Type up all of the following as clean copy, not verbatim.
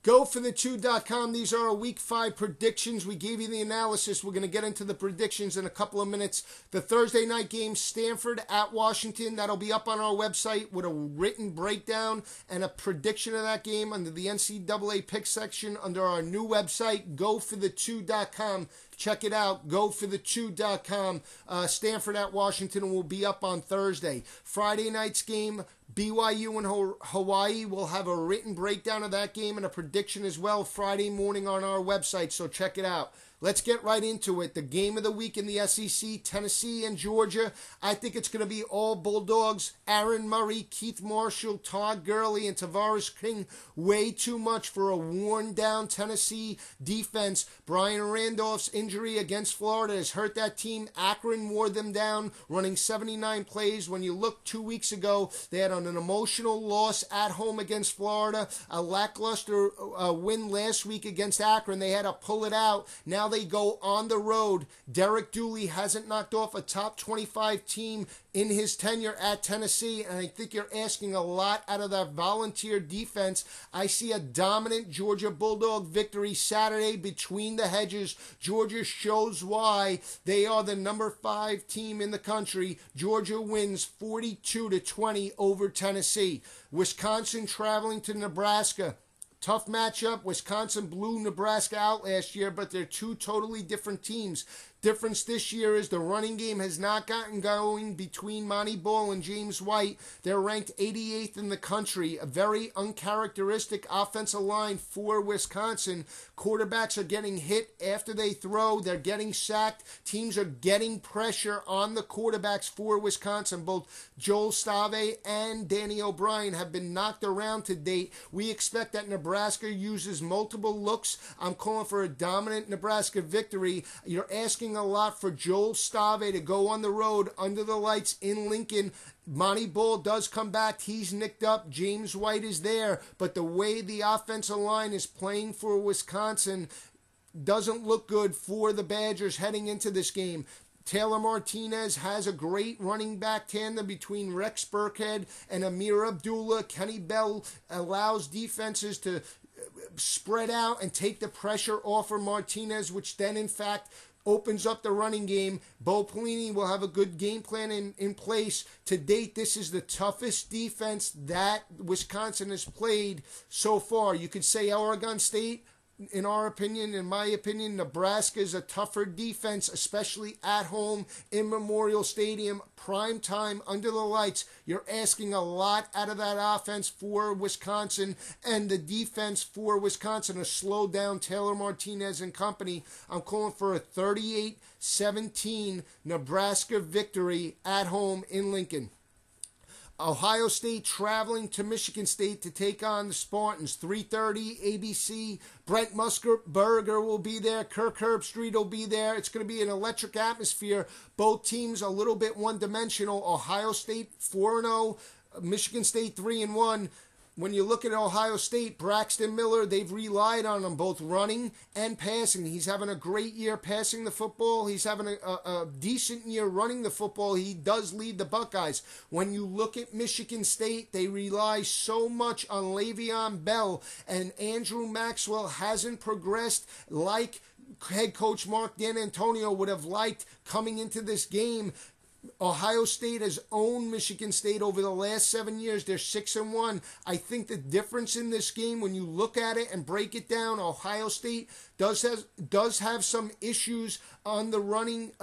GoForThe2.com. These are our Week 5 predictions. We gave you the analysis. We're going to get into the predictions in a couple of minutes. The Thursday night game, Stanford at Washington. That'll be up on our website with a written breakdown and a prediction of that game under the NCAA pick section under our new website, GoForThe2.com. Check it out, GoForThe2.com. Stanford at Washington will be up on Thursday. Friday night's game, BYU and Hawaii. We'll have a written breakdown of that game and a prediction as well Friday morning on our website, so check it out. Let's get right into it. The game of the week in the SEC, Tennessee and Georgia. I think it's going to be all Bulldogs. Aaron Murray, Keith Marshall, Todd Gurley, and Tavares King. Way too much for a worn-down Tennessee defense. Brian Randolph's injury against Florida has hurt that team. Akron wore them down, running 79 plays. When you look 2 weeks ago, they had an emotional loss at home against Florida. A lackluster win last week against Akron. They had to pull it out. Now they go on the road. Derek Dooley hasn't knocked off a top 25 team in his tenure at Tennessee, and I think you're asking a lot out of that volunteer defense. I see a dominant Georgia Bulldog victory Saturday between the hedges. Georgia shows why they are the number 5 team in the country. Georgia wins 42-20 over Tennessee. Wisconsin traveling to Nebraska. Tough matchup. Wisconsin blew Nebraska out last year, but they're two totally different teams. Difference this year is the running game has not gotten going between Monty Ball and James White. They're ranked 88th in the country. A very uncharacteristic offensive line for Wisconsin. Quarterbacks are getting hit after they throw. They're getting sacked. Teams are getting pressure on the quarterbacks for Wisconsin. Both Joel Stave and Danny O'Brien have been knocked around to date. We expect that Nebraska uses multiple looks. I'm calling for a dominant Nebraska victory. You're asking a lot for Joel Stave to go on the road under the lights in Lincoln. Monty Ball does come back. He's nicked up. James White is there. But the way the offensive line is playing for Wisconsin doesn't look good for the Badgers heading into this game. Taylor Martinez has a great running back tandem between Rex Burkhead and Amir Abdullah. Kenny Bell allows defenses to spread out and take the pressure off of Martinez, which then, in fact, opens up the running game. Bo Pelini will have a good game plan in place. To date, this is the toughest defense that Wisconsin has played so far. You could say Oregon State. In our opinion, in my opinion, Nebraska is a tougher defense, especially at home in Memorial Stadium, prime time, under the lights. You're asking a lot out of that offense for Wisconsin and the defense for Wisconsin to slow down Taylor Martinez and company. I'm calling for a 38-17 Nebraska victory at home in Lincoln. Ohio State traveling to Michigan State to take on the Spartans. 3:30 ABC. Brent Musburger will be there. Kirk Herbstreit will be there. It's going to be an electric atmosphere. Both teams a little bit one-dimensional. Ohio State 4-0. Michigan State 3-1. When you look at Ohio State, Braxton Miller, they've relied on him both running and passing. He's having a great year passing the football. He's having a decent year running the football. He does lead the Buckeyes. When you look at Michigan State, they rely so much on Le'Veon Bell, and Andrew Maxwell hasn't progressed like head coach Mark D'Antonio would have liked coming into this game. Ohio State has owned Michigan State over the last 7 years. They're 6-1. I think the difference in this game, when you look at it and break it down, Ohio State does have some issues on the running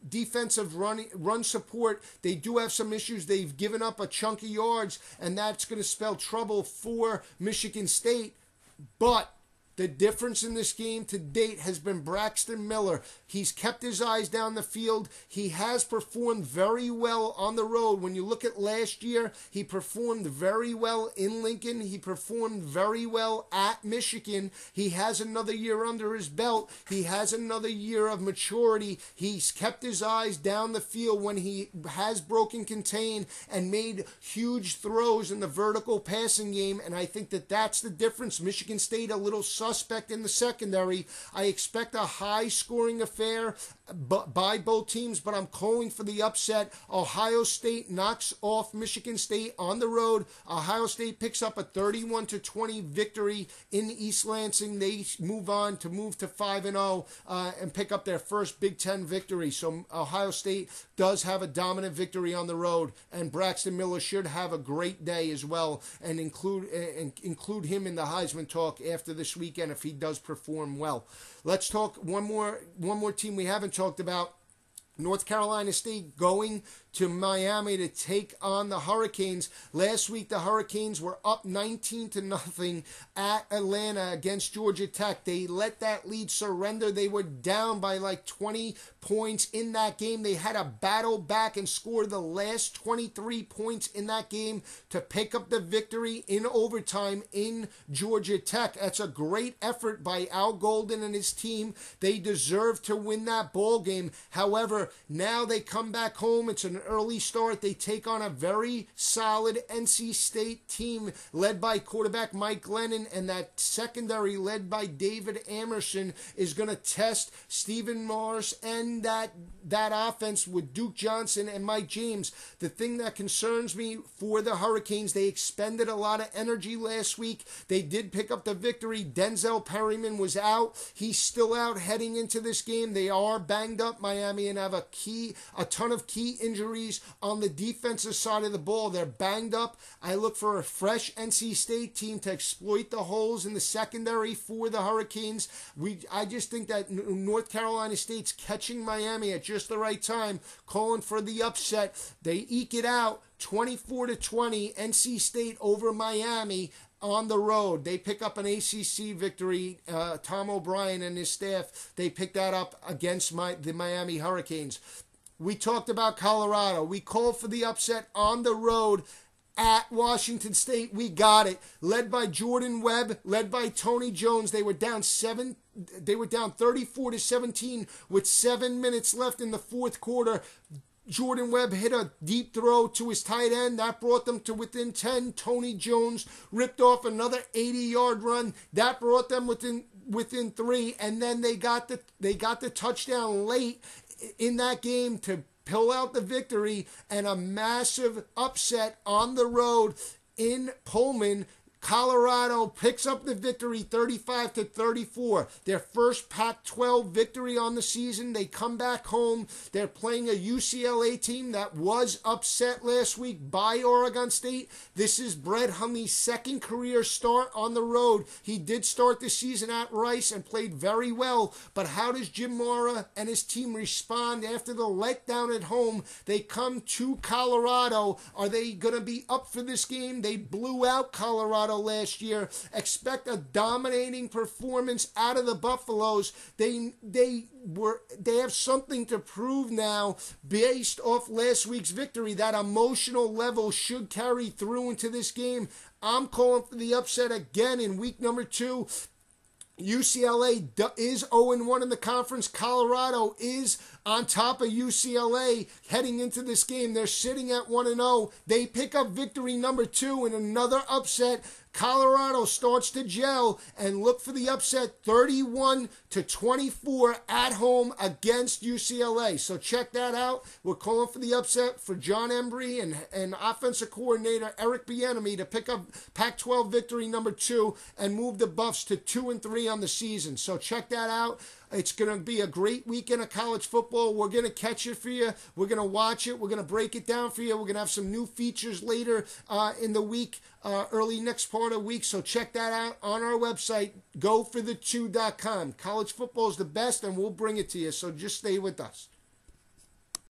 defensive run support. They do have some issues. They've given up a chunk of yards, and that's going to spell trouble for Michigan State. But the difference in this game to date has been Braxton Miller. He's kept his eyes down the field. He has performed very well on the road. When you look at last year, he performed very well in Lincoln. He performed very well at Michigan. He has another year under his belt. He has another year of maturity. He's kept his eyes down the field when he has broken contain and made huge throws in the vertical passing game, and I think that that's the difference. Michigan State a little soft suspect in the secondary. I expect a high-scoring affair by both teams, but I'm calling for the upset. Ohio State knocks off Michigan State on the road. Ohio State picks up a 31-20 victory in East Lansing. They move to 5-0 and pick up their first Big Ten victory. So Ohio State does have a dominant victory on the road, and Braxton Miller should have a great day as well, and include him in the Heisman talk after this weekend if he does perform well. Let's talk one more team we haven't talked about. North Carolina State going to Miami to take on the Hurricanes. Last week, the Hurricanes were up 19-0 at Atlanta against Georgia Tech. They let that lead surrender. They were down by like 20 points in that game. They had to battle back and score the last 23 points in that game to pick up the victory in overtime in Georgia Tech. That's a great effort by Al Golden and his team. They deserve to win that ball game. However, now they come back home. It's an early start. They take on a very solid NC State team led by quarterback Mike Glennon, and that secondary led by David Amerson is going to test Stephen Morris and that offense with Duke Johnson and Mike James. The thing that concerns me for the Hurricanes, they expended a lot of energy last week. They did pick up the victory. Denzel Perryman was out. He's still out heading into this game. They are banged up, Miami, and have a ton of key injuries on the defensive side of the ball. They're banged up. I look for a fresh NC State team to exploit the holes in the secondary for the Hurricanes. I just think that North Carolina State's catching Miami at just the right time, calling for the upset. They eke it out 24-20, NC State over Miami on the road. They pick up an ACC victory. Tom O'Brien and his staff, they pick that up against the Miami Hurricanes. We talked about Colorado. We called for the upset on the road at Washington State. We got it. Led by Jordan Webb, led by Tony Jones. They were down 34-17 with 7 minutes left in the fourth quarter. Jordan Webb hit a deep throw to his tight end. That brought them to within 10. Tony Jones ripped off another 80-yard run. That brought them within 3. And then they got the touchdown late in that game to pull out the victory, and a massive upset on the road in Pullman. Colorado picks up the victory 35-34. Their first Pac-12 victory on the season. They come back home. They're playing a UCLA team that was upset last week by Oregon State. This is Brett Hundley's second career start on the road. He did start the season at Rice and played very well. But how does Jim Mora and his team respond after the letdown at home? They come to Colorado. Are they going to be up for this game? They blew out Colorado last year. Expect a dominating performance out of the Buffaloes. They have something to prove now based off last week's victory. That emotional level should carry through into this game. I'm calling for the upset again in week number 2. UCLA is 0-1 in the conference. Colorado is on top of UCLA heading into this game. They're sitting at 1-0. They pick up victory number 2 in another upset. Colorado starts to gel, and look for the upset 31-24 at home against UCLA. So check that out. We're calling for the upset for John Embry and offensive coordinator Eric Bieniemy to pick up Pac-12 victory number 2 and move the Buffs to 2-3 on the season. So check that out. It's going to be a great weekend of college football. We're going to catch it for you. We're going to watch it. We're going to break it down for you. We're going to have some new features later in the week, early next part of the week. So check that out on our website, goforthe2.com. College football is the best, and we'll bring it to you. So just stay with us.